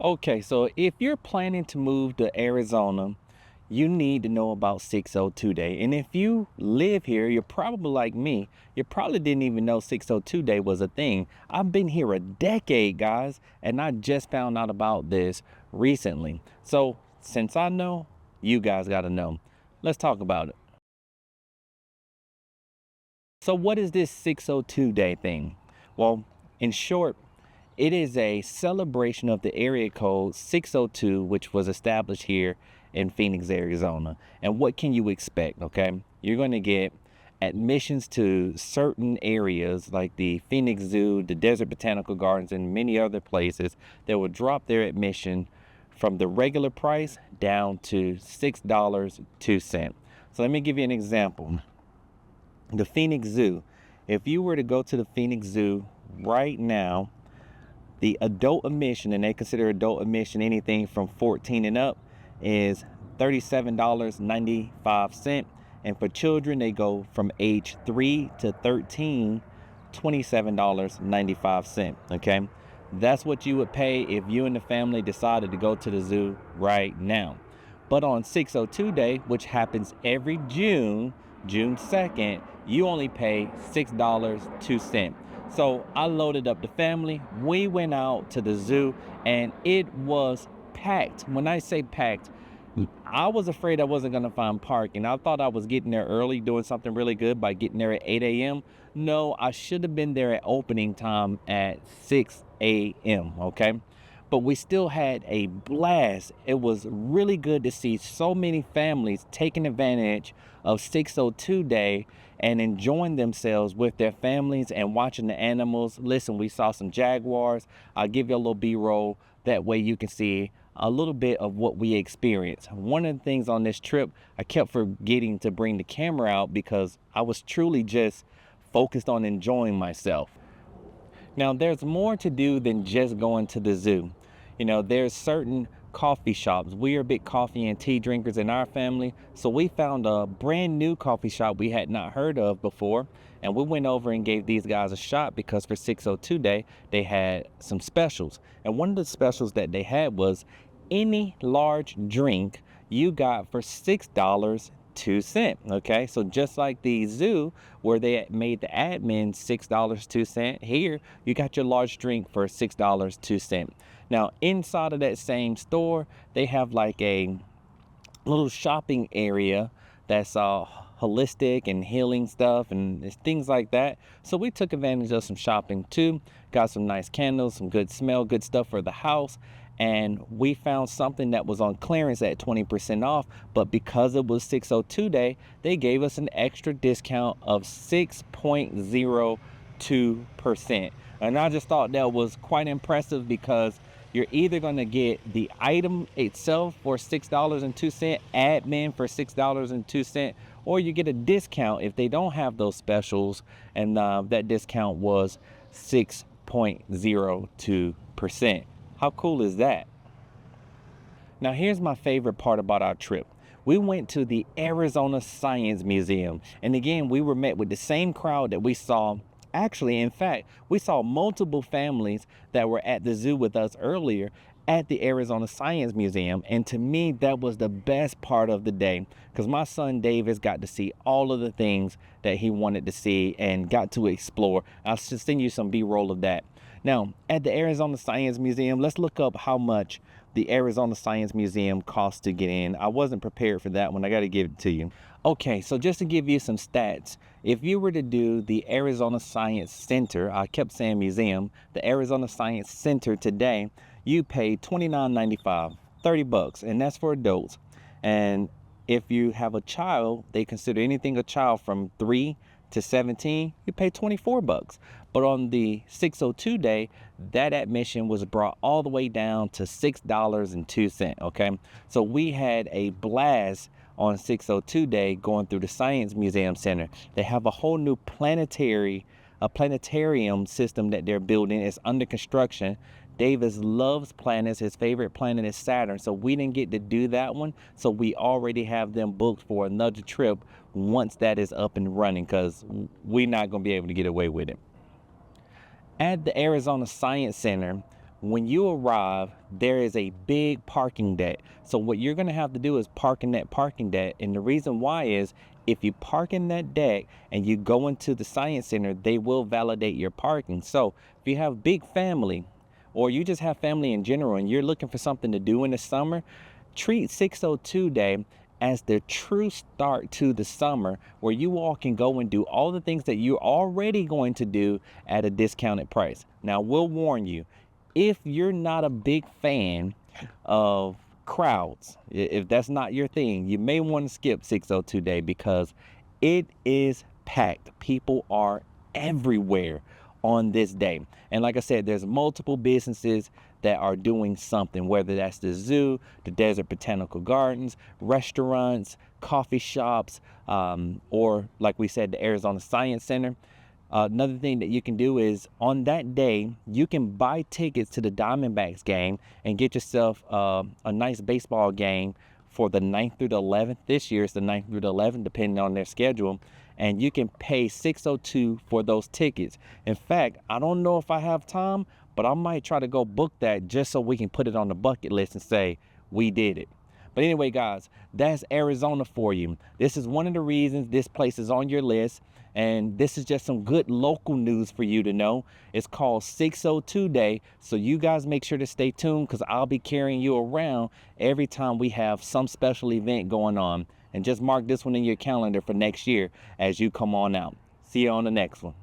Okay, so if you're planning to move to Arizona, you need to know about 602 Day. And if you live here, you're probably like me. You probably didn't even know 602 Day was a thing. I've been here a decade, guys, and I just found out about this recently. So since I know, you guys got to know. Let's talk about it. So, what is this 602 Day thing? Well, in short, it is a celebration of the area code 602, which was established here in Phoenix, Arizona. And what can you expect? Okay, you're going to get admissions to certain areas like the Phoenix Zoo, the Desert Botanical Gardens, and many other places that will drop their admission from the regular price down to $6.02. So, let me give you an example. The Phoenix Zoo. If you were to go to the Phoenix Zoo right now, the adult admission, and they consider adult admission anything from 14 and up, is $37.95. And for children, they go from age 3 to 13, $27.95. Okay, that's what you would pay if you and the family decided to go to the zoo right now. But on 602 Day, which happens every June 2nd, you only pay $6.02. So I loaded up the family. We went out to the zoo and it was packed. When I say packed, I was afraid I wasn't going to find parking. I thought I was getting there early, doing something really good by getting there at 8 a.m. No, I should have been there at opening time at 6 a.m. Okay. But we still had a blast. It was really good to see so many families taking advantage of 602 Day and enjoying themselves with their families and watching the animals. Listen, we saw some jaguars. I'll give you a little B-roll. That way you can see a little bit of what we experienced. One of the things on this trip, I kept forgetting to bring the camera out because I was truly just focused on enjoying myself. Now, there's more to do than just going to the zoo. There's certain coffee shops. We are big coffee and tea drinkers in our family, so we found a brand new coffee shop we had not heard of before, and we went over and gave these guys a shot because for 602 Day, they had some specials. And one of the specials that they had was any large drink you got for $6.02. Okay, so just like the zoo where they made the admin $6.02, here you got your large drink for $6.02. Now inside of that same store, they have like a little shopping area that's holistic and healing stuff and things like that. So we took advantage of some shopping too, got some nice candles, some good smell, good stuff for the house. And we found something that was on clearance at 20% off, but because it was 602 Day, they gave us an extra discount of 6.02%. And I just thought that was quite impressive because you're either going to get the item itself for $6.02, admin for $6.02, or you get a discount if they don't have those specials, and that discount was 6.02%. How cool is that? Now, here's my favorite part about our trip. We went to the Arizona Science Museum, and again, we were met with the same crowd that we saw. Actually, in fact, we saw multiple families that were at the zoo with us earlier at the Arizona Science Museum. And to me, that was the best part of the day because my son Davis got to see all of the things that he wanted to see and got to explore. I'll send you some B-roll of that. Now, at the Arizona Science Museum, let's look up how much the Arizona Science Museum costs to get in. I wasn't prepared for that one. I got to give it to you. Okay, so just to give you some stats, if you were to do the Arizona Science Center, I kept saying museum, the Arizona Science Center today, you pay $29.95, $30, and that's for adults. And if you have a child, they consider anything a child from 3 to 17, you pay $24. But on the 602 Day, that admission was brought all the way down to $6.02. Okay, so we had a blast on 602 Day going through the Science Museum Center. They have a whole new planetarium system that they're building. It's under construction. Davis loves planets. His favorite planet is Saturn. So we didn't get to do that one. So we already have them booked for another trip once that is up and running because we're not going to be able to get away with it. At the Arizona Science Center, When you arrive, there is a big parking deck. So what you're going to have to do is park in that parking deck. And the reason why is if you park in that deck and you go into the Science Center, they will validate your parking. So if you have big family or you just have family in general and you're looking for something to do in the summer, treat 602 Day as the true start to the summer, where you all can go and do all the things that you're already going to do at a discounted price. Now, we'll warn you, if you're not a big fan of crowds, if that's not your thing, you may want to skip 602 Day because it is packed. People are everywhere on this day. And like I said, there's multiple businesses that are doing something, whether that's the zoo, the Desert Botanical Gardens, restaurants, coffee shops, or like we said, the Arizona Science Center. Another thing that you can do is on that day, you can buy tickets to the Diamondbacks game and get yourself a nice baseball game for the 9th through the 11th. This year it's the 9th through the 11th, depending on their schedule. And you can pay $602 for those tickets. In fact, I don't know if I have time, but I might try to go book that just so we can put it on the bucket list and say, we did it. But anyway, guys, that's Arizona for you. This is one of the reasons this place is on your list. And this is just some good local news for you to know. It's called 602 Day. So you guys make sure to stay tuned because I'll be carrying you around every time we have some special event going on. And just mark this one in your calendar for next year as you come on out. See you on the next one.